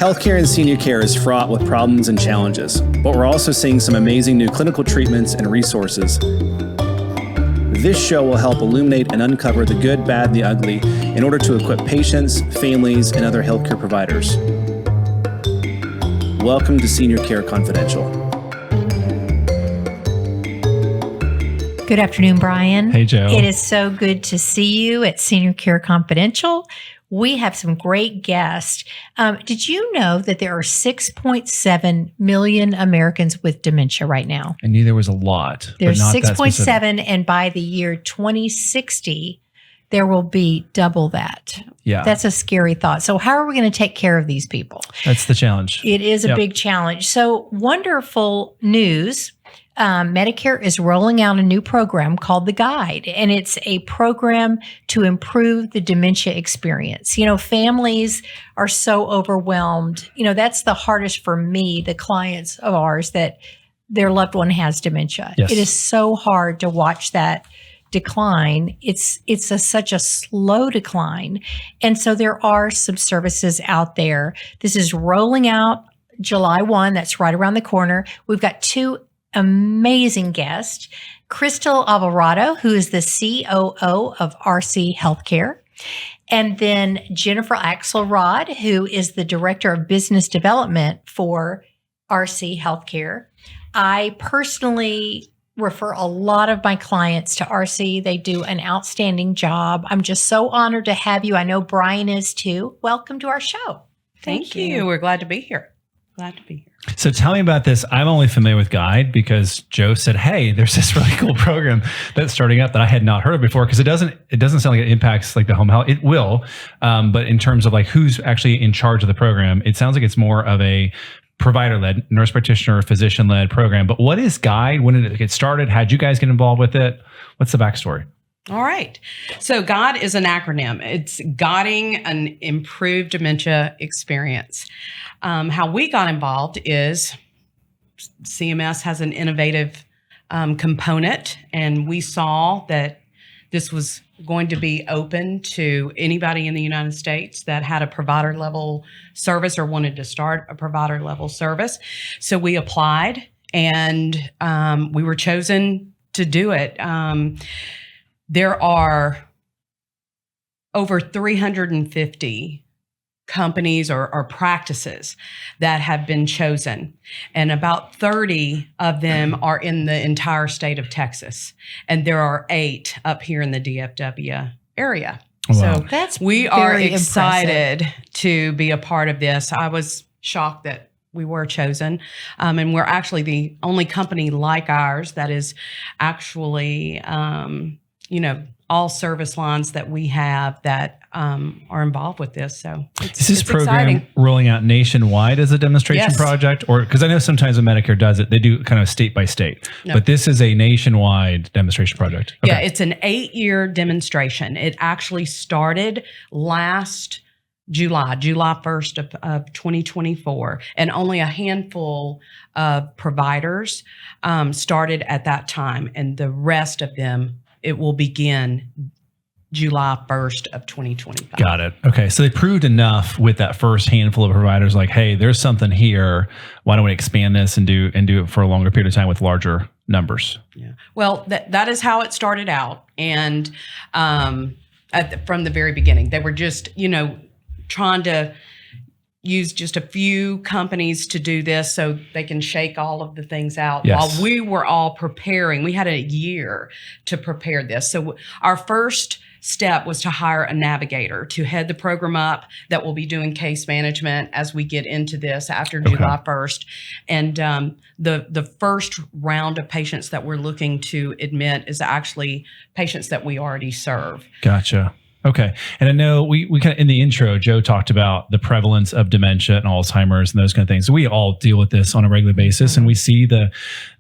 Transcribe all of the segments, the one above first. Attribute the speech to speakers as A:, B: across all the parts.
A: Healthcare and senior care is fraught with problems and challenges, but we're also seeing some amazing new clinical treatments and resources. This show will help illuminate and uncover the good, bad, the ugly in order to equip patients, families, and other healthcare providers. Welcome to Senior Care Confidential.
B: Good afternoon, Brian.
C: Hey, Joe.
B: It is so good to see you at Senior Care Confidential. We have some great guests. Did you know that there are 6.7 million Americans with dementia right now?
C: I knew there was a lot.
B: There's
C: but not
B: 6.7, and by the year 2060, there will be double that.
C: Yeah.
B: That's a scary thought. So how are we going to take care of these people?
C: That's the challenge.
B: It is a big challenge. So wonderful news. Medicare is rolling out a new program called The Guide, and it's a program to improve the dementia experience. You know, families are so overwhelmed. You know, that's the hardest for me, the clients of ours, that their loved one has dementia.
C: Yes.
B: It is so hard to watch that decline. It's such a slow decline. And so there are some services out there. This is rolling out July 1. That's right around the corner. We've got two amazing guest, Crystal Alvarado, who is the COO of Arcy Healthcare, and then Jennifer Axelrod, who is the Director of Business Development for Arcy Healthcare. I personally refer a lot of my clients to Arcy. They do an outstanding job. I'm just so honored to have you. I know Brian is too. Welcome to our show.
D: Thank you. We're glad to be here. Glad to be here.
C: So tell me about this. I'm only familiar with Guide because Joe said, hey, there's this really cool program that's starting up that I had not heard of before, because it doesn't sound like it impacts like the home health. It will. But in terms of like who's actually in charge of the program, it sounds like it's more of a provider-led, nurse practitioner, physician-led program. But what is Guide? When did it get started? How'd you guys get involved with it? What's the backstory?
D: All right. So GUIDE is an acronym. It's Guiding an Improved Dementia Experience. How we got involved is CMS has an innovative component, and we saw that this was going to be open to anybody in the United States that had a provider level service or wanted to start a provider level service. So we applied, and we were chosen to do it. There are over 350 companies or practices that have been chosen, and about 30 of them are in the entire state of Texas, and there are 8 up here in the DFW area.
C: Wow.
D: So we are excited to be a part of this. I was shocked that we were chosen, and we're actually the only company like ours that is actually all service lines that we have that are involved with this. So
C: is this program
D: exciting.
C: Rolling out nationwide as a demonstration
D: Yes.
C: project? Or because I know sometimes when Medicare does it, they do kind of state by state.
D: No.
C: But this is a nationwide demonstration project. Okay.
D: Yeah, it's an 8-year demonstration. It actually started last July 1st of 2024, and only a handful of providers started at that time, and the rest of them, it will begin July 1st of 2025.
C: Got it. Okay. So they proved enough with that first handful of providers, like, hey, there's something here. Why don't we expand this and do it for a longer period of time with larger numbers?
D: Yeah. Well, that is how it started out. And from the very beginning, they were just, trying to use just a few companies to do this so they can shake all of the things out.
C: Yes.
D: While we were all preparing. We had a year to prepare this. So our first step was to hire a navigator to head the program up that will be doing case management as we get into this after July 1st. And the first round of patients that we're looking to admit is actually patients that we already serve.
C: Gotcha. Okay. And I know we kind of, in the intro, Joe talked about the prevalence of dementia and Alzheimer's and those kind of things. We all deal with this on a regular basis, and we see the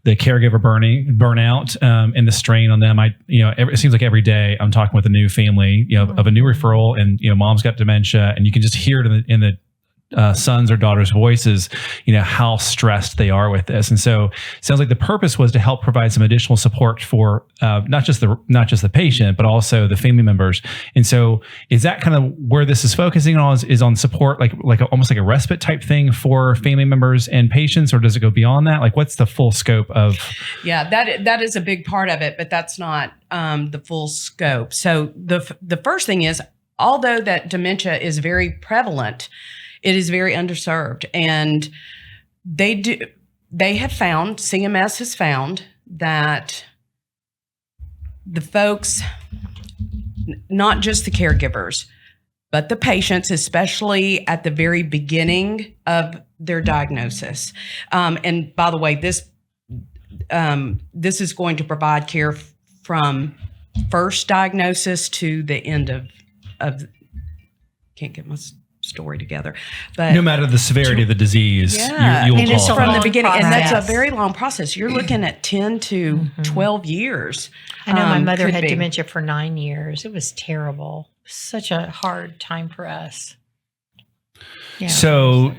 C: caregiver burnout and the strain on them. It seems like every day I'm talking with a new family, of a new referral, and mom's got dementia, and you can just hear it in the sons or daughters' voices, how stressed they are with this. And so it sounds like the purpose was to help provide some additional support for not just the patient, but also the family members. And so is that kind of where this is focusing on, is on support, almost like a respite type thing for family members and patients, or does it go beyond that? Like, what's the full scope of?
D: Yeah, that is a big part of it, but that's not the full scope. So the first thing is, although that dementia is very prevalent, it is very underserved. And CMS has found that the folks, not just the caregivers, but the patients, especially at the very beginning of their diagnosis. And by the way, this is going to provide care from first diagnosis to the end of can't get my story together, but
C: no matter the severity of the disease, you will
B: it's
C: qualify.
D: From the beginning, and that's
B: process.
D: a very long process. You're looking at 10 to 12 years.
B: I know my mother
D: could
B: had
D: be.
B: dementia for 9 years. It was terrible. Such a hard time for us. Yeah.
C: So,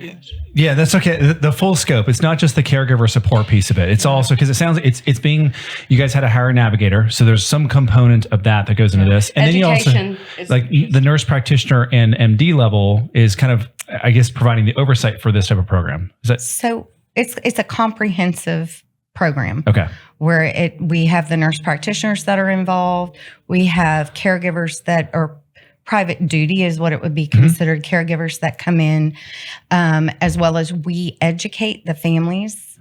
C: yeah, that's okay. The full scope. It's not just the caregiver support piece of it. It's also, because it sounds like it's being, you guys had to hire a navigator. So there's some component of that goes into this. And
D: Education
C: then you also,
D: is
C: like the nurse practitioner and MD level is kind of, I guess, providing the oversight for this type of program. Is that?
E: So it's a comprehensive program.
C: Okay.
E: Where we have the nurse practitioners that are involved. We have caregivers that are private duty is what it would be considered, caregivers that come in, as well as we educate the families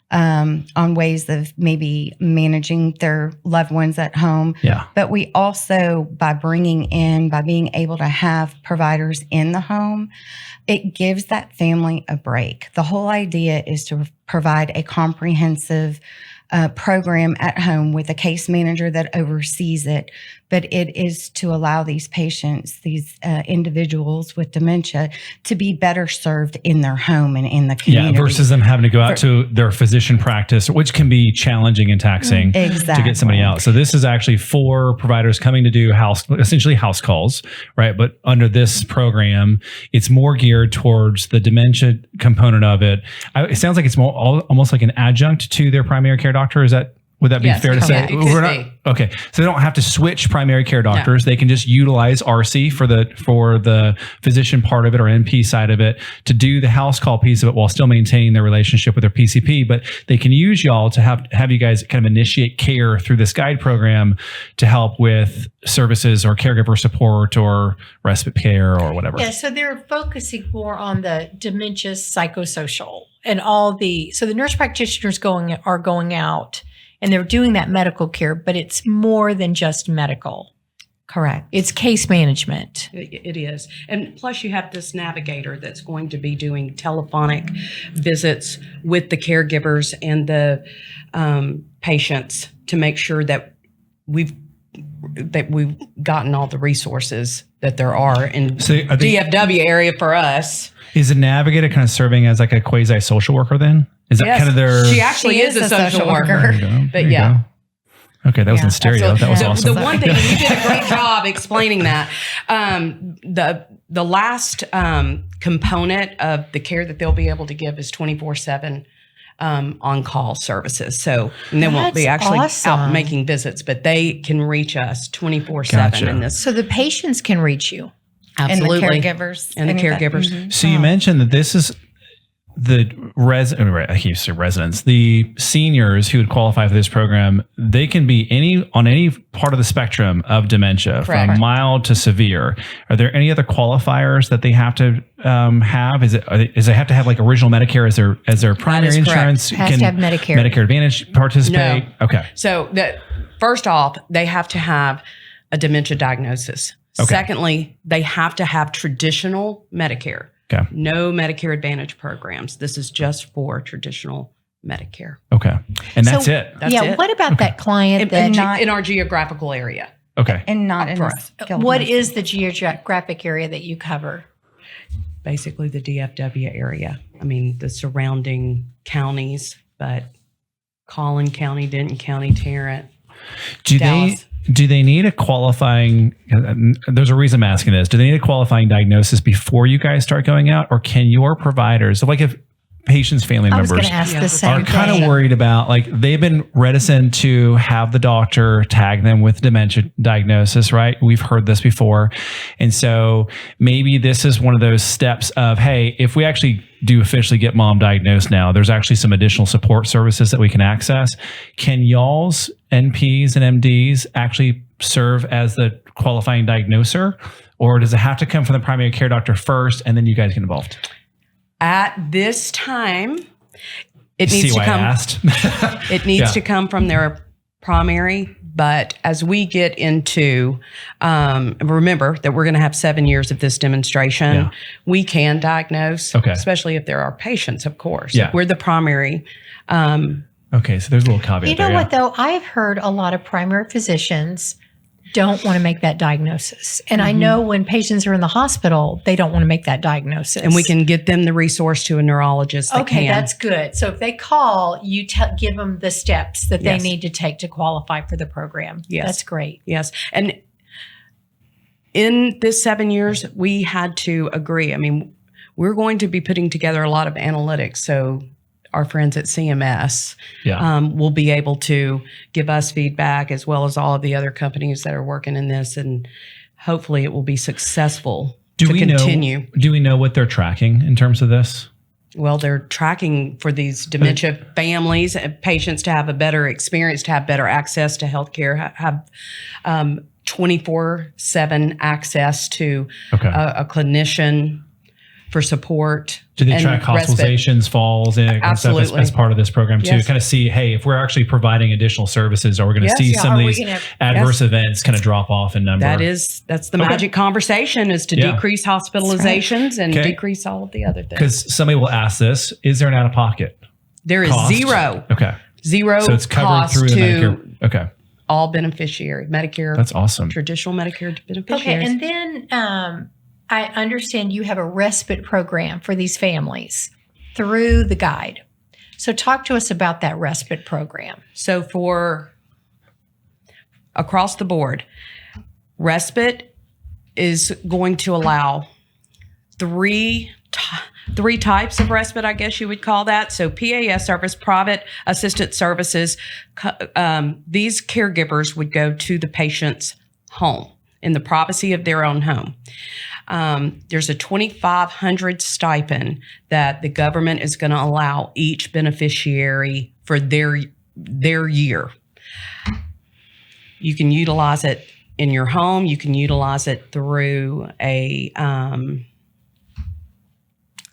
E: on ways of maybe managing their loved ones at home.
C: Yeah.
E: But we also, by being able to have providers in the home, it gives that family a break. The whole idea is to provide a comprehensive program at home with a case manager that oversees it. But it is to allow these patients, these individuals with dementia, to be better served in their home and in the community.
C: Yeah, versus them having to go out to their physician practice, which can be challenging and taxing to get somebody out. So this is actually for providers coming to do essentially house calls, right? But under this program, it's more geared towards the dementia component of it. It sounds like it's almost like an adjunct to their primary care doctor. Would that be fair to say?
D: It could be.
C: Okay, so they don't have to switch primary care doctors. No. They can just utilize Arcy for the physician part of it or NP side of it to do the house call piece of it while still maintaining their relationship with their PCP. But they can use y'all to have you guys kind of initiate care through this guide program to help with services or caregiver support or respite care or whatever.
B: Yeah, so they're focusing more on the dementia psychosocial and so the nurse practitioners are going out. And they're doing that medical care, but it's more than just medical.
E: Correct.
B: It's case management.
D: It is. And plus you have this navigator that's going to be doing telephonic visits with the caregivers and the patients to make sure that we've gotten all the resources that there are in DFW area for us.
C: Is a navigator kind of serving as like a quasi social worker then? Is that kind of their...
D: She actually is a social worker.
C: But yeah. Okay, that was in stereo. That was awesome.
D: The one thing, and you did a great job explaining that. The last component of the care that they'll be able to give is 24/7 on-call services. So and they won't be actually out making visits, but they can reach us 24/7 in this.
B: So the patients can reach you.
D: Absolutely.
E: And the caregivers.
D: And the caregivers.
E: Mm-hmm.
C: So you mentioned that this is the residents, the seniors who would qualify for this program, they can be on any part of the spectrum of dementia, from mild to severe. Are there any other qualifiers that they have to have? Is they have to have like original Medicare as their primary insurance?
B: Has to have Medicare.
C: Medicare Advantage participate?
D: No.
C: Okay.
D: So first off, they have to have a dementia diagnosis. Okay. Secondly, they have to have traditional Medicare.
C: Okay.
D: No Medicare Advantage programs. This is just for traditional Medicare.
C: Okay. And that's it.
D: That's it.
B: What about that client
D: in our geographical area?
C: Okay.
E: And not in
B: what is the geographic area that you cover?
D: Basically the DFW area. I mean, the surrounding counties, but Collin County, Denton County, Tarrant,
C: Do
D: Dallas.
C: Do they need a qualifying, there's a reason I'm asking this. Do they need a qualifying diagnosis before you guys start going out? Or can your providers, so like if patients' family
B: I was
C: members
B: going to ask the same
C: are
B: thing.
C: kind of worried about, like they've been reticent to have the doctor tag them with dementia diagnosis, right? We've heard this before. And so maybe this is one of those steps of, hey, if we actually do officially get mom diagnosed now, there's actually some additional support services that we can access. Can y'all's NPs and MDs actually serve as the qualifying diagnoser? Or does it have to come from the primary care doctor first and then you guys get involved?
D: At this time, it needs
C: See
D: to
C: why I
D: come.
C: asked?
D: It needs
C: Yeah.
D: to come from their primary. But as we get into, remember that we're going to have 7 years of this demonstration.
C: Yeah.
D: We can diagnose,
C: Okay.
D: especially if there are patients, of course.
C: Yeah.
D: We're the primary.
C: Okay, so there's a little caveat
B: You know
C: there.
B: what, though? I've heard a lot of primary physicians don't want to make that diagnosis. And I know when patients are in the hospital, they don't want to make that diagnosis.
D: And we can get them the resource to a neurologist that
B: Okay,
D: can.
B: that's good. So if they call, you give them the steps that they
D: Yes.
B: need to take to qualify for the program.
D: Yes.
B: That's great.
D: Yes. And in this 7 years, we had to agree. I mean, we're going to be putting together a lot of analytics. So our friends at CMS
C: Yeah.
D: will be able to give us feedback as well as all of the other companies that are working in this. And hopefully it will be successful to continue.
C: Do we know what they're tracking in terms of this?
D: Well, they're tracking for these dementia families and patients to have a better experience, to have better access to healthcare, have 24/7 access to
C: Okay.
D: a clinician for support.
C: Do they
D: and
C: track
D: respite.
C: hospitalizations, falls, and stuff
D: Absolutely.
C: as part of this program too?
D: Yes.
C: Kind of see, hey, if we're actually providing additional services, are we going to
D: Yes.
C: see
D: Yeah,
C: some
B: are
C: of
B: we
C: these
B: gonna-
C: adverse events kind of drop off in number?
D: That's the
C: Okay.
D: magic conversation, is to
C: Yeah.
D: decrease hospitalizations and
C: Okay.
D: decrease all of the other things.
C: Because somebody will ask this: is there an out of pocket
D: There is
C: cost?
D: zero
C: Okay,
D: so
C: it's covered
D: cost
C: through the
D: to
C: Medicare. Okay,
D: all beneficiary, Medicare,
C: that's awesome.
D: traditional Medicare
B: Okay,
D: beneficiaries.
B: and then I understand you have a respite program for these families through the guide. So talk to us about that respite program.
D: So for across the board, respite is going to allow three types of respite, I guess you would call that. So PAS service, private assisted services. These caregivers would go to the patient's home in the privacy of their own home. There's a $2,500 stipend that the government is going to allow each beneficiary for their year. You can utilize it in your home. You can utilize it through a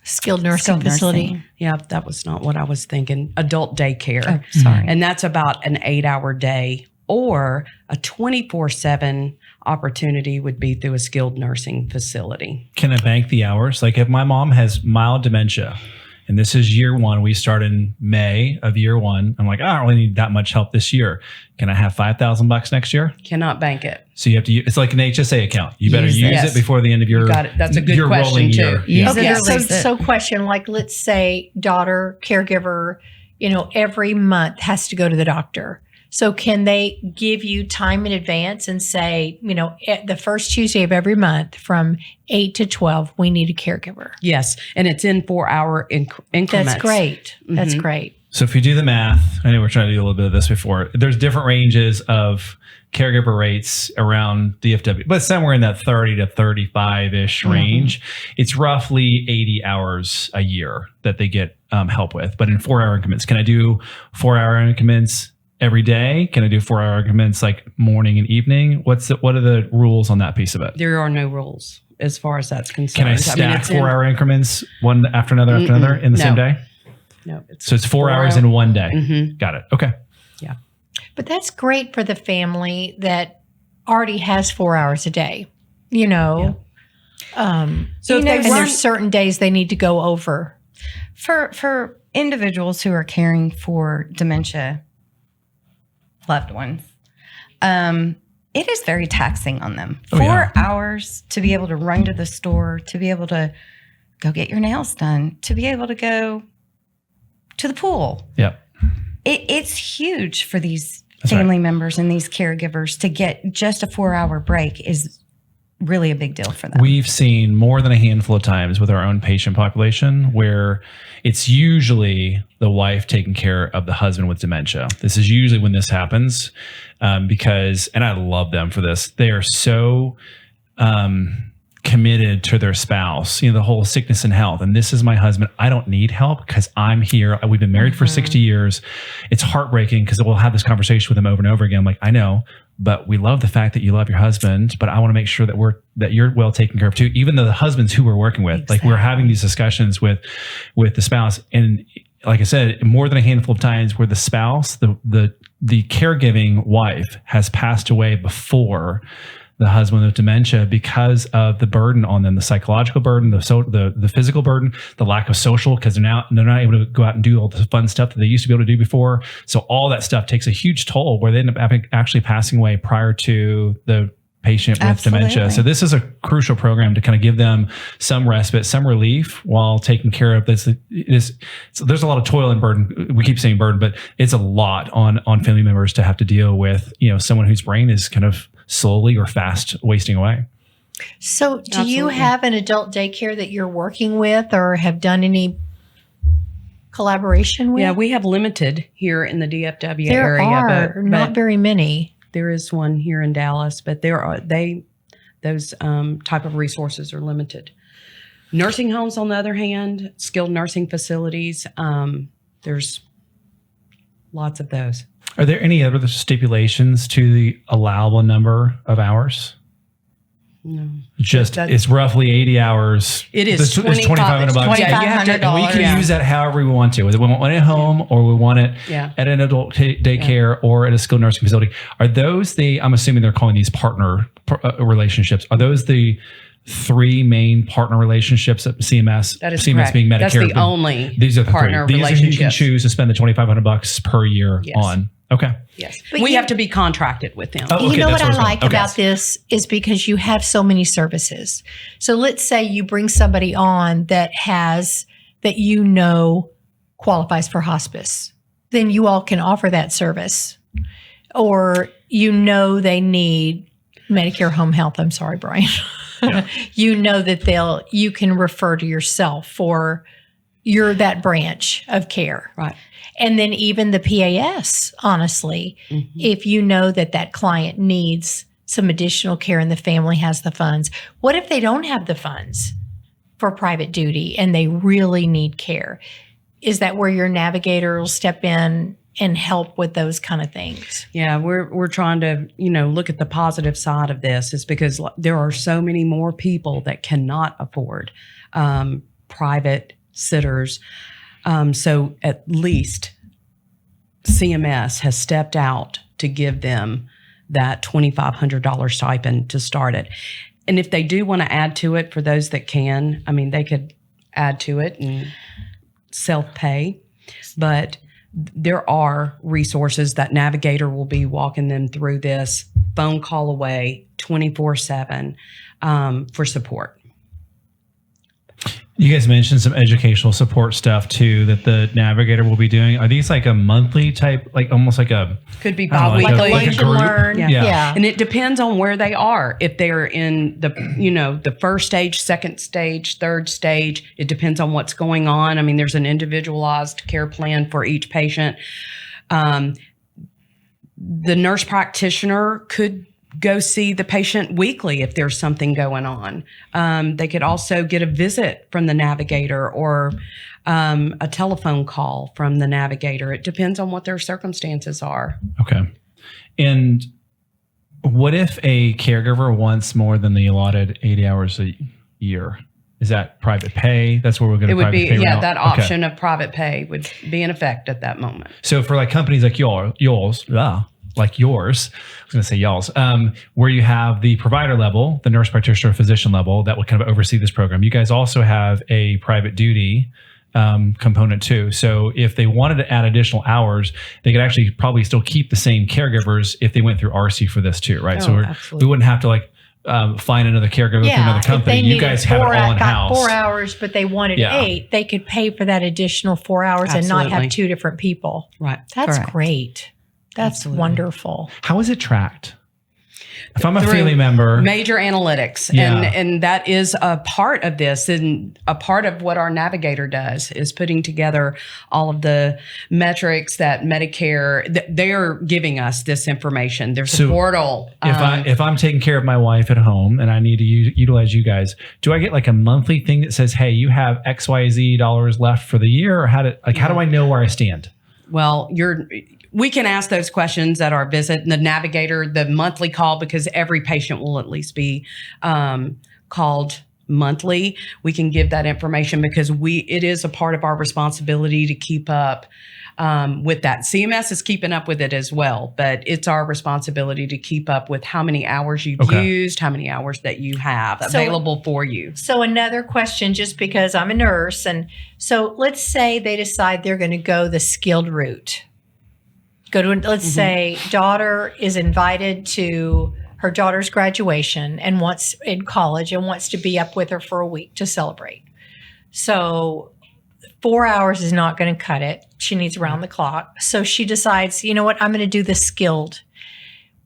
B: Skilled nursing
E: Skilled
B: facility.
E: nursing.
D: yeah, that was not what I was thinking. Adult daycare.
E: Oh, sorry.
D: And that's about an 8-hour day, or a 24/7 opportunity would be through a skilled nursing facility.
C: Can I bank the hours? Like if my mom has mild dementia and this is year one, we start in May of year one. I'm like, I don't really need that much help this year. Can I have $5,000 next year?
D: Cannot bank it.
C: So you have to, it's like an HSA account. You better
E: Use
C: use
E: it.
D: Yes.
C: it before the end of your,
D: You got it. That's a good
C: your
D: question,
C: rolling
D: too.
C: year.
E: Use
B: Okay,
E: it or
B: so
E: lose it.
B: question, like let's say daughter, caregiver, every month has to go to the doctor. So can they give you time in advance and say, at the first Tuesday of every month from 8 to 12, we need a caregiver?
D: Yes. And it's in 4-hour increments.
B: That's great. That's
D: Mhm.
B: great.
C: So if you do the math, I know we're trying to do a little bit of this before. There's different ranges of caregiver rates around DFW, but somewhere in that 30 to 35-ish range. It's roughly 80 hours a year that they get help with, but in 4-hour increments. Can I do 4-hour increments every day? Can I do 4-hour increments like morning and evening? What are the rules on that piece of it?
D: There are no rules as far as that's concerned.
C: Can I stack
D: it's in-
C: 4-hour increments one after another after another in the same
D: No.
C: day?
D: No,
C: So it's 4 hours in one day.
D: Mhm.
C: Got it. Okay.
B: But that's great for the family that already has 4 hours a day,
D: So if they
B: and
D: run-
B: there's certain days they need to go over.
E: For individuals who are caring for dementia loved ones, it is very taxing on them.
C: Oh, yeah.
E: 4 hours to be able to run to the store, to be able to go get your nails done, to be able to go to the pool.
C: Yep.
E: It's huge for these family members and these caregivers to get just a 4-hour break is really a big deal for them.
C: We've seen more than a handful of times with our own patient population where it's usually the wife taking care of the husband with dementia. This is usually when this happens because, and I love them for this, they are so committed to their spouse, the whole sickness and health. And this is my husband. I don't need help because I'm here. We've been married for 60 years. It's heartbreaking because we'll have this conversation with him over and over again. I'm like, I know, but we love the fact that you love your husband, but I want to make sure that you're well taken care of too, even though the husbands who we're working with,
B: Exactly.
C: like we're having these discussions with the spouse. And like I said, more than a handful of times where the spouse, the caregiving wife has passed away before the husband with dementia because of the burden on them, the psychological burden, the physical burden, the lack of social, because they're not able to go out and do all the fun stuff that they used to be able to do before. So all that stuff takes a huge toll where they end up actually passing away prior to the patient with dementia. So this is a crucial program to kind of give them some respite, some relief while taking care of this. So there's a lot of toil and burden. We keep saying burden, but it's a lot on family members to have to deal with, someone whose brain is kind of slowly or fast wasting away.
B: So do you have an adult daycare that you're working with or have done any collaboration with?
D: Yeah, we have limited here in the DFW
B: there
D: area.
B: are not very many.
D: There is one here in Dallas, but those type of resources are limited. Nursing homes, on the other hand, skilled nursing facilities, there's lots of those.
C: Are there any other stipulations to the allowable number of hours?
D: No.
C: It's roughly 80 hours.
D: It is
C: it's $2,500.
E: $2,500.
C: We can use that however we want to. Whether we want it at home or we want it at an adult daycare or at a skilled nursing facility. Are those I'm assuming they're calling these partner relationships. Are those the 3 main partner relationships at CMS?
D: That is
C: CMS
D: correct.
C: being Medicare.
D: That's the only
C: these are the
D: partner
C: 3. These are who you can
D: relationships.
C: choose to spend the $2,500 per year on. Okay.
D: Yes.
B: But
D: We have to be contracted with them.
C: Oh, okay,
B: You know what
C: that's
B: I
C: where it's
B: like
C: going. Okay.
B: about this is because you have so many services. So let's say you bring somebody on that qualifies for hospice. Then you all can offer that service. Or they need Medicare home health. I'm sorry, Brian.
C: Yeah.
B: That you can refer to yourself for that branch of care.
D: Right.
B: And then even the PAS, honestly, if you know that client needs some additional care and the family has the funds. What if they don't have the funds for private duty and they really need care? Is that where your navigator will step in and help with those kind of things?
D: Yeah, we're trying to, look at the positive side of this is because there are so many more people that cannot afford private sitters. So at least CMS has stepped out to give them that $2,500 stipend to start it. And if they do want to add to it, for those that can, they could add to it and self-pay. But there are resources that Navigator will be walking them through this, phone call away, 24/7 for support.
C: You guys mentioned some educational support stuff too that the Navigator will be doing. Are these like a monthly type, like almost like a
D: Could be
C: I don't know,
D: bi-weekly.
B: Like a lunch and
C: group?
B: learn.
C: Yeah.
D: And it depends on where they are. If they're in the first stage, second stage, third stage, it depends on what's going on. There's an individualized care plan for each patient. The nurse practitioner could go see the patient weekly if there's something going on. They could also get a visit from the Navigator or a telephone call from the Navigator. It depends on what their circumstances are.
C: Okay. And what if a caregiver wants more than the allotted 80 hours a year? Is that private pay? That's where we're going to
D: It would
C: private
D: be,
C: pay right now?
D: that
C: Okay.
D: option of private pay would be in effect at that moment.
C: So for like companies like yours, like yours, I was going to say y'all's, where you have the provider level, the nurse practitioner, physician level that would kind of oversee this program. You guys also have a private duty component too. So if they wanted to add additional hours, they could actually probably still keep the same caregivers if they went through Arcy for this too, right?
D: Oh,
C: So
D: absolutely.
C: we wouldn't have to find another caregiver through another company. You guys have it all in house.
B: 4 hours, but they wanted 8. They could pay for that additional 4 hours and not have
D: Absolutely.
B: 2 different people.
D: Right.
B: That's
E: Correct.
B: great. That's
D: Absolutely.
B: wonderful.
C: How is it tracked? If I'm a
D: Through
C: family member,
D: major analytics,
C: Yeah.
D: and that is a part of this, and a part of what our navigator does is putting together all of the metrics that Medicare they are giving us this information. There's
C: So
D: a portal.
C: if I'm taking care of my wife at home and I need to utilize you guys, do I get like a monthly thing that says, "Hey, you have XYZ dollars left for the year," or how do I know where I stand?
D: Well, we can ask those questions at our visit. And the navigator, the monthly call, because every patient will at least be called monthly. We can give that information because it is a part of our responsibility to keep up with that. CMS is keeping up with it as well, but it's our responsibility to keep up with how many hours you've used, how many hours that you have available for you.
B: So another question, just because I'm a nurse, and so let's say they decide they're going to go the skilled route. Let's say daughter is invited to her daughter's graduation and in college and wants to be up with her for a week to celebrate. So 4 hours is not going to cut it. She needs around the clock. So she decides, you know what, I'm going to do the skilled.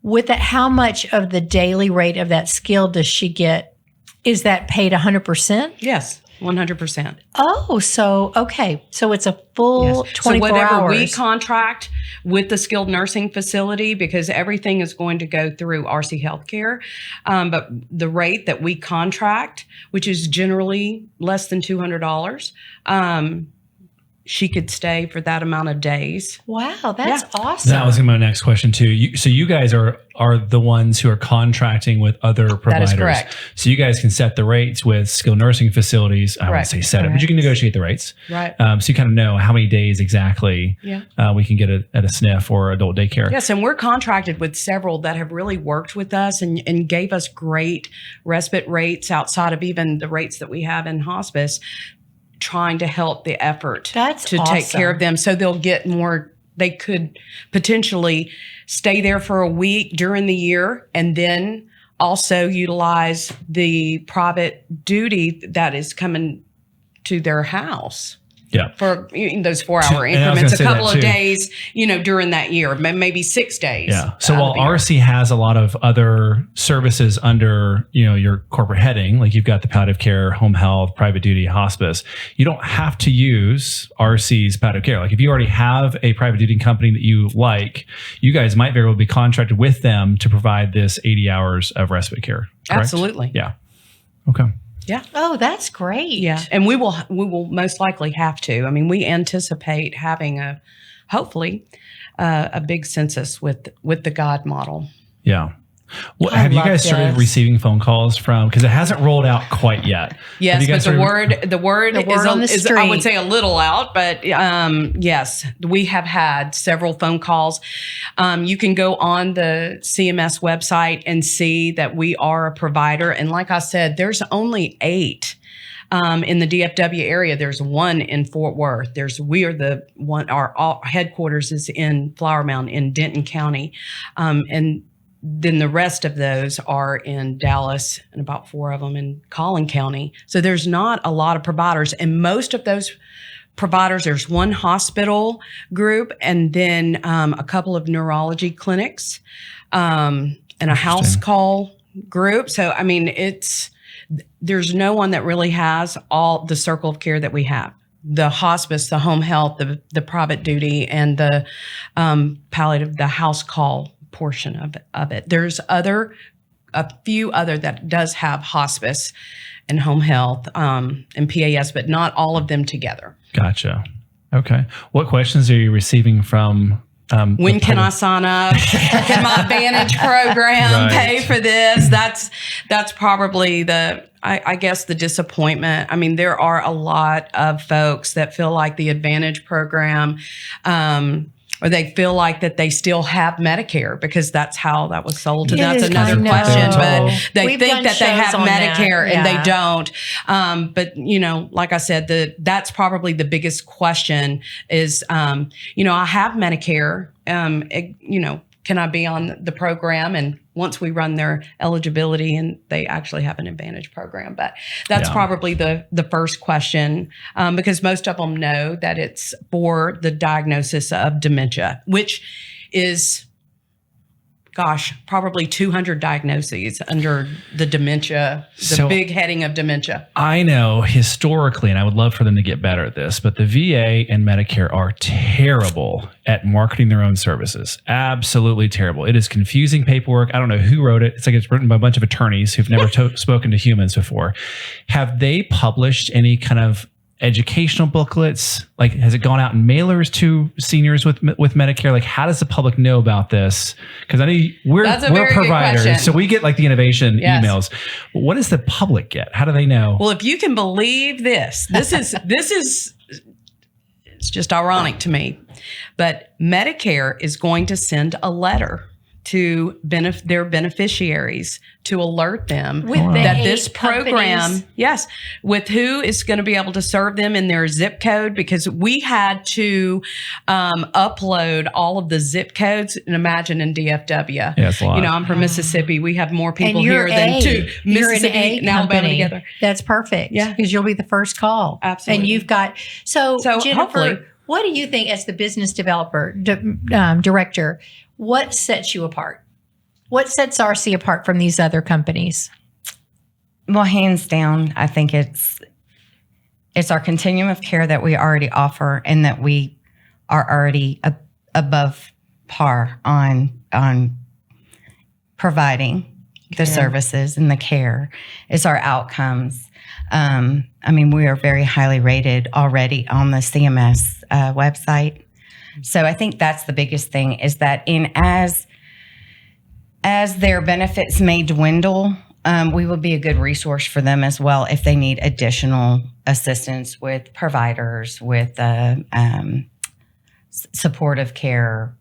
B: With that, how much of the daily rate of that skilled does she get? Is that paid 100%?
D: Yes. 100%.
B: Oh, so okay. So it's a full 24
D: so whatever
B: hours.
D: we contract with the skilled nursing facility, because everything is going to go through Arcy Healthcare, but the rate that we contract, which is generally less than $200, she could stay for that amount of days.
B: Wow, that's awesome.
C: That was my next question too. So you guys are the ones who are contracting with other providers.
D: That is correct.
C: So you guys can set the rates with skilled nursing facilities. I wouldn't say set it, but you can negotiate the rates.
D: Right.
C: So you kind of know how many days exactly we can get at a SNF or adult daycare.
D: Yes, and we're contracted with several that have really worked with us and gave us great respite rates outside of even the rates that we have in hospice, trying to help the effort to take care of them, so they'll get more. They could potentially stay there for a week during the year and then also utilize the private duty that is coming to their house.
C: Yeah.
D: For those 4 hour increments, a couple of days, during that year, maybe 6 days.
C: Yeah. So while Arcy has a lot of other services under, your corporate heading, like you've got the palliative care, home health, private duty, hospice, you don't have to use Arcy's palliative care. Like if you already have a private duty company that you like, you guys might very well be contracted with them to provide this 80 hours of respite care. Correct?
D: Absolutely.
C: Yeah. Okay.
D: Yeah.
B: Oh, that's great.
D: Yeah. And we will most likely have to. I mean, we anticipate having hopefully a big census with the God model.
C: Yeah. Well, have you guys started receiving phone calls from, because it hasn't rolled out quite yet?
D: Yes, but the word is
B: on the street.
D: I would say a little out, but yes, we have had several phone calls. You can go on the CMS website and see that we are a provider. And like I said, there's only 8 in the DFW area. There's 1 in Fort Worth. We are the one. Our headquarters is in Flowermound in Denton County, and then the rest of those are in Dallas and about 4 of them in Collin County. So there's not a lot of providers. And most of those providers, there's 1 hospital group and then a couple of neurology clinics and a house call group. So, I mean, there's no one that really has all the circle of care that we have. The hospice, the home health, the private duty, and the palliative, the house call portion of it. There's a few other that does have hospice and home health and PAS, but not all of them together.
C: Gotcha. Okay. What questions are you receiving from?
D: When can I sign up? Can my Advantage program pay for this? That's probably I guess the disappointment. I mean, there are a lot of folks that feel like the Advantage program, or they feel like that they still have Medicare because that's how that was sold to them. That's another question. But they think that they have Medicare and they don't. But, like I said, that's probably the biggest question is, I have Medicare, can I be on the program? And once we run their eligibility, and they actually have an Advantage program. But that's probably the first question, because most of them know that it's for the diagnosis of dementia, which is, gosh, probably 200 diagnoses under the dementia, the big heading of dementia.
C: I know historically, and I would love for them to get better at this, but the VA and Medicare are terrible at marketing their own services. Absolutely terrible. It is confusing paperwork. I don't know who wrote it. It's like it's written by a bunch of attorneys who've never spoken to humans before. Have they published any kind of educational booklets? Like, has it gone out in mailers to seniors with Medicare? Like, how does the public know about this? Because I know we're providers, so we get like the innovation emails. But what does the public get? How do they know?
D: Well, if you can believe this is it's just ironic to me, but Medicare is going to send a letter to their beneficiaries to alert them that this program, with who is going to be able to serve them in their zip code, because we had to upload all of the zip codes. And imagine in DFW,
C: yeah, it's a lot.
D: You know, I'm from Mississippi. We have more people here than two. Mississippi and Alabama together.
B: That's perfect. Yeah, because you'll be the first call.
D: Absolutely.
B: And you've got so Jennifer.
D: Hopefully.
B: What do you think, as the business developer director? What sets you apart? What sets Arcy apart from these other companies?
E: Well, hands down, I think it's our continuum of care that we already offer, and that we are already above par on providing the services and the care. It's our outcomes. I mean, we are very highly rated already on the CMS website. So I think that's the biggest thing, is that as their benefits may dwindle, we will be a good resource for them as well if they need additional assistance with providers, with supportive care,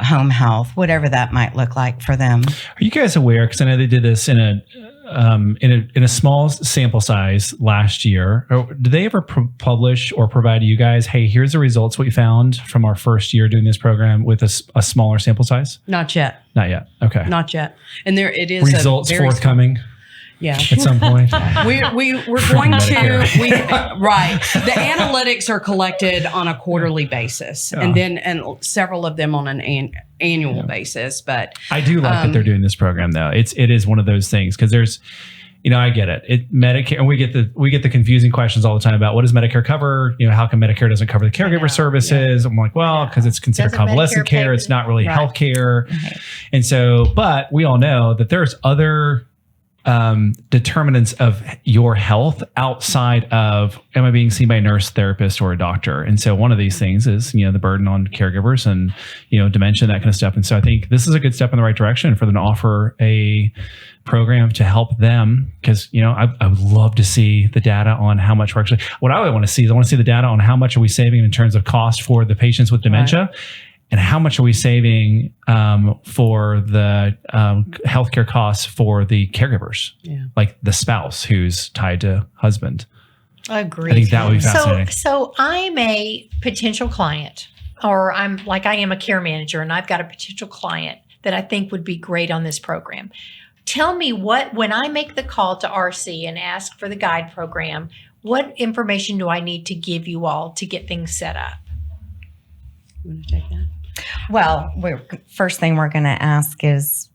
E: home health, whatever that might look like for them.
C: Are you guys aware? Because I know they did this in a small sample size last year. Did they ever publish or provide you guys, hey, here's the results we found from our first year doing this program with a smaller sample size?
D: Not yet.
C: Not yet. Okay.
D: Not yet. And there it is.
C: Results forthcoming.
D: Yeah.
C: At some point.
D: We're going to, right. The analytics are collected on a quarterly basis, and several of them on an annual basis. But
C: I do like that they're doing this program, though. It is one of those things, because there's, you know, I get it. Medicare, and we get the confusing questions all the time about what does Medicare cover? You know, how come Medicare doesn't cover the caregiver services? I'm like, well, because it's considered convalescent care. It's not really health care. Right. And so, but we all know that there's other determinants of your health outside of, am I being seen by a nurse, therapist, or a doctor? And so one of these things is, you know, the burden on caregivers and, you know, dementia, that kind of stuff. And so I think this is a good step in the right direction for them to offer a program to help them, because, you know, I would love to see the data on how much we're actually, what I want to see is I want to see the data on how much are we saving in terms of cost for the patients with dementia. Right. And how much are we saving for the healthcare costs for the caregivers, like the spouse who's tied to husband?
B: Agreed.
C: I think that would be fascinating.
B: So I'm a potential client, or I am a care manager, and I've got a potential client that I think would be great on this program. Tell me when I make the call to Arcy and ask for the guide program, what information do I need to give you all to get things set up?
D: You want to take that?
E: Well, first thing we're going to ask is,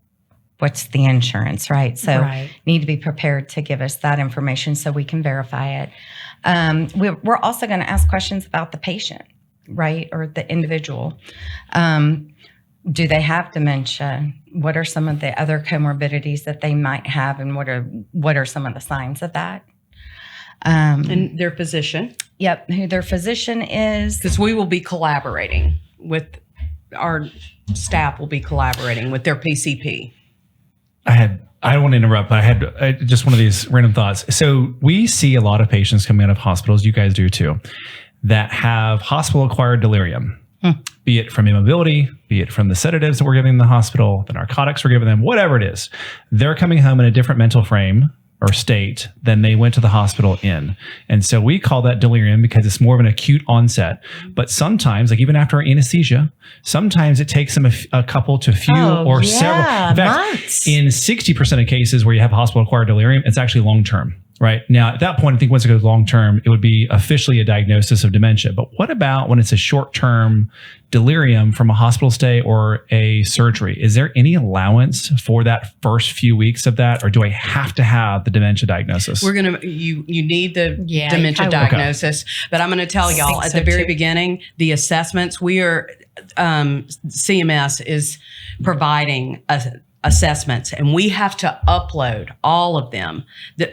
E: what's the insurance, right? So need to be prepared to give us that information so we can verify it. We're also going to ask questions about the patient, right? Or the individual. Do they have dementia? What are some of the other comorbidities that they might have? And what are some of the signs of that?
D: And their physician.
E: Yep, who their physician is.
D: Because we will be collaborating with, our staff will be collaborating with their PCP.
C: I don't want to interrupt, but I had just one of these random thoughts. So we see a lot of patients coming out of hospitals, you guys do too, that have hospital-acquired delirium, be it from immobility, be it from the sedatives that we're giving in the hospital, the narcotics we're giving them, whatever it is. They're coming home in a different mental frame or state than they went to the hospital in. And so we call that delirium because it's more of an acute onset. But sometimes, like even after anesthesia, sometimes it takes them a couple to a few several. In fact,
B: months.
C: In 60% of cases where you have hospital-acquired delirium, it's actually long-term. Right. Now, at that point, I think once it goes long-term, it would be officially a diagnosis of dementia. But what about when it's a short-term delirium from a hospital stay or a surgery? Is there any allowance for that first few weeks of that? Or do I have to have the dementia diagnosis?
D: You need the dementia
B: I would.
D: diagnosis, but I'm going to tell y'all at the very beginning, the assessments, CMS is providing assessments, and we have to upload all of them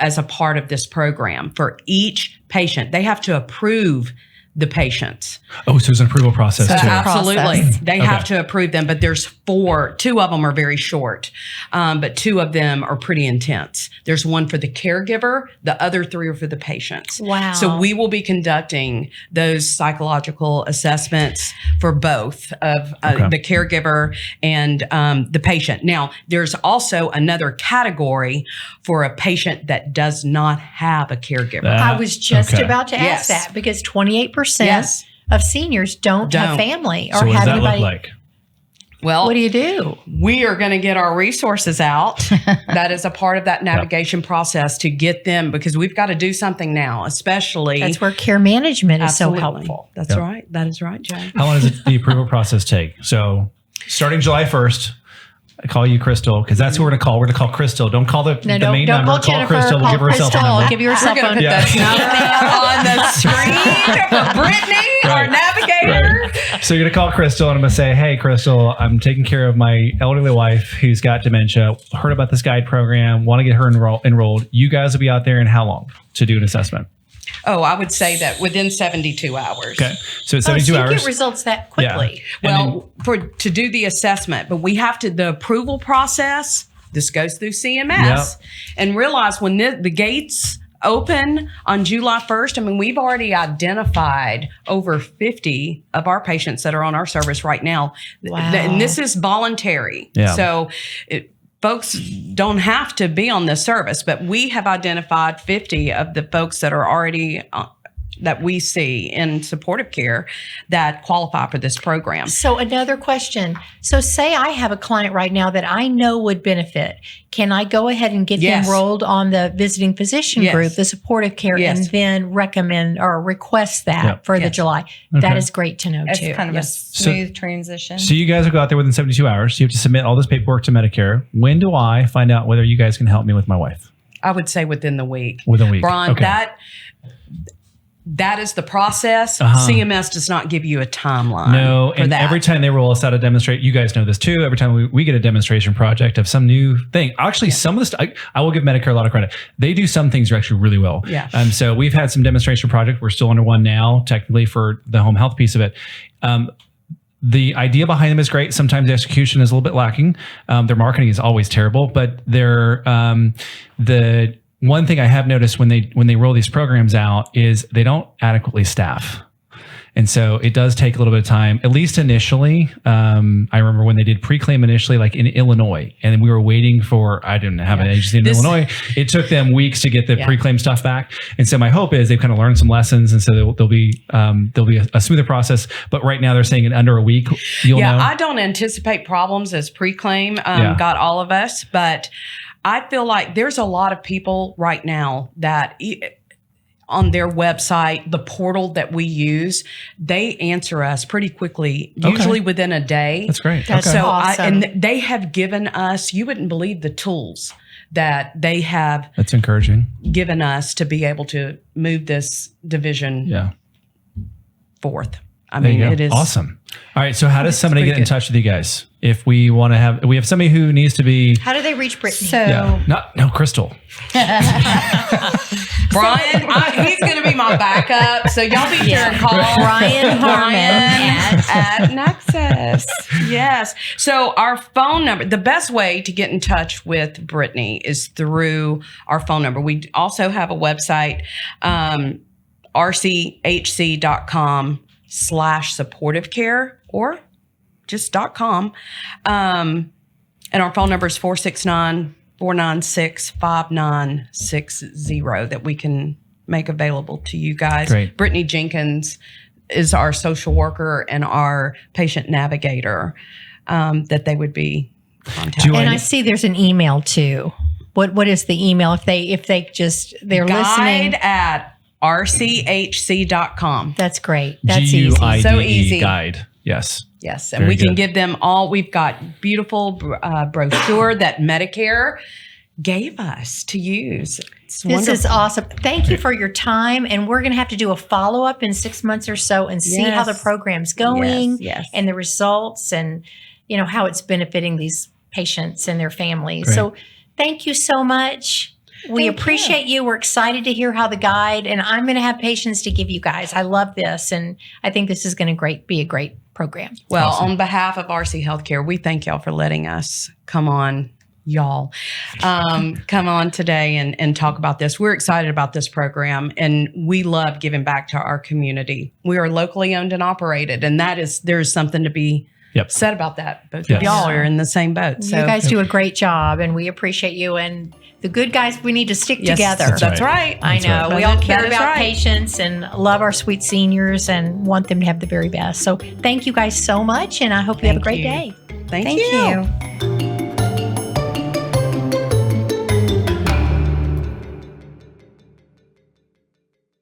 D: as a part of this program for each patient. They have to approve the patients.
C: Oh, so there's an approval process too.
D: Absolutely. They have to approve them, but there's 4. 2 of them are very short, but 2 of them are pretty intense. There's one for the caregiver. The other 3 are for the patients.
B: Wow.
D: So we will be conducting those psychological assessments for both of the caregiver and the patient. Now, there's also another category for a patient that does not have a caregiver.
B: I was just about to ask
D: Yes.
B: that, because 28%
D: Yes.
B: of seniors don't have family or
C: So what
B: have
C: does that
B: anybody.
C: look like?
D: Well,
B: What do you do?
D: we are going to get our resources out. That is a part of that navigation process to get them, because we've got to do something now, especially.
B: That's where care management is
D: Absolutely.
B: so helpful.
D: That's right. That is right, Jay.
C: How long does the approval process take? So starting July 1st, I call you Crystal, because that's who we're going to call. We're going to call Crystal. Don't call the main
B: don't
C: number.
B: call Jennifer.
C: Crystal. We'll
B: Call
C: give her a cell phone
B: Crystal.
C: number.
B: Give you her cell
D: We're going
B: phone.
D: to put that number on the screen for Brittany, our navigator.
C: Right. So you're going to call Crystal, and I'm going to say, hey, Crystal, I'm taking care of my elderly wife who's got dementia. Heard about this guide program. Want to get her enrolled. You guys will be out there in how long to do an assessment?
D: Oh, I would say that within 72 hours.
C: Okay. So it's
B: Oh,
C: 72
B: so you
C: hours.
B: get results that quickly.
D: Well, to do the assessment, but we have to, the approval process, this goes through CMS, and realize when the gates open on July 1st, I mean, we've already identified over 50 of our patients that are on our service right now.
B: Wow.
D: And this is voluntary.
C: Yeah.
D: So folks don't have to be on this service, but we have identified 50 of the folks that are already that we see in supportive care that qualify for this program.
B: So another question. So say I have a client right now that I know would benefit. Can I go ahead and get them enrolled on the visiting physician group, the supportive care, and then recommend or request that for the July? That is great to know
E: It's
B: too.
E: kind of a smooth transition.
C: So you guys will go out there within 72 hours. You have to submit all this paperwork to Medicare. When do I find out whether you guys can help me with my wife?
D: I would say within the week.
C: Within a week.
D: Brian, that is the process. CMS does not give you a timeline.
C: No,
D: for
C: and
D: that.
C: every time they roll us out a demonstration, you guys know this too. Every time we get a demonstration project of some new thing, actually, some of the stuff, I will give Medicare a lot of credit. They do some things actually really well.
D: Yeah.
C: So we've had some demonstration projects. We're still under one now, technically, for the home health piece of it. The idea behind them is great. Sometimes the execution is a little bit lacking. Their marketing is always terrible, but the one thing I have noticed when they roll these programs out is they don't adequately staff. And so it does take a little bit of time, at least initially. I remember when they did pre-claim initially, like in Illinois, and we were waiting for, I didn't have an agency in Illinois. It took them weeks to get the pre-claim stuff back. And so my hope is they've kind of learned some lessons. And so there'll be a smoother process. But right now they're saying in under a week, you'll know.
D: I don't anticipate problems as pre-claim got all of us, but I feel like there's a lot of people right now that on their website, the portal that we use, they answer us pretty quickly, usually within a day.
C: That's great.
B: That's
C: okay.
D: So
B: awesome.
D: and they have given us, you wouldn't believe the tools that they have
C: That's encouraging.
D: given us to be able to move this division forth. I mean, it is
C: awesome. All right. So how does somebody get in
D: good.
C: touch with you guys? If we want to have, we have somebody who needs to be,
B: How do they reach Brittany?
E: So
C: no, Crystal.
D: Brian, he's going to be my backup. So y'all be sure and call
B: Brian Harmon
D: at Nexus. Yes. So our phone number, the best way to get in touch with Brittany is through our phone number. We also have a website, rchc.com/supportive care or just .com. And our phone number is 469-496-5960 that we can make available to you guys.
C: Great.
D: Brittany Jenkins is our social worker and our patient navigator that they would be contacting.
B: And I see there's an email too. What is the email if they're listening?
D: Guide at rchc.com.
B: That's great. That's easy.
C: GUIDE
D: So easy.
C: Guide. Yes.
D: Yes, and
C: Very
D: we can
C: good.
D: give them all. We've got beautiful brochure that Medicare gave us to use. It's
B: This is
D: wonderful.
B: awesome. Thank you for your time. And we're going to have to do a follow-up in 6 months or so and see how the
D: Yes.
B: program's going
D: Yes.
B: and the results and, how it's benefiting these patients and their families.
C: Great.
B: So thank you so much. We
D: Thank
B: appreciate you. We're excited to hear how the guide, and I'm going to have patients to give you guys. I love this. And I think this is going to be a great program.
D: Well,
C: Awesome.
D: on behalf of Arcy Healthcare, we thank y'all for letting us come on today and talk about this. We're excited about this program, and we love giving back to our community. We are locally owned and operated, and there's something to be said about that. Both
C: Yes.
D: of y'all are in the same boat. So
B: You guys do a great job, and we appreciate you. And the good guys, we need to stick
D: Yes,
B: together.
D: That's right.
B: I
C: That's
B: know.
C: right.
B: We all
D: That
B: care
D: is
B: about
D: right.
B: patients and love our sweet seniors and want them to have the very best. So thank you guys so much, and I hope you have a
D: Thank
B: great
D: you.
B: day.
D: Thank
E: Thank
D: you.
E: you.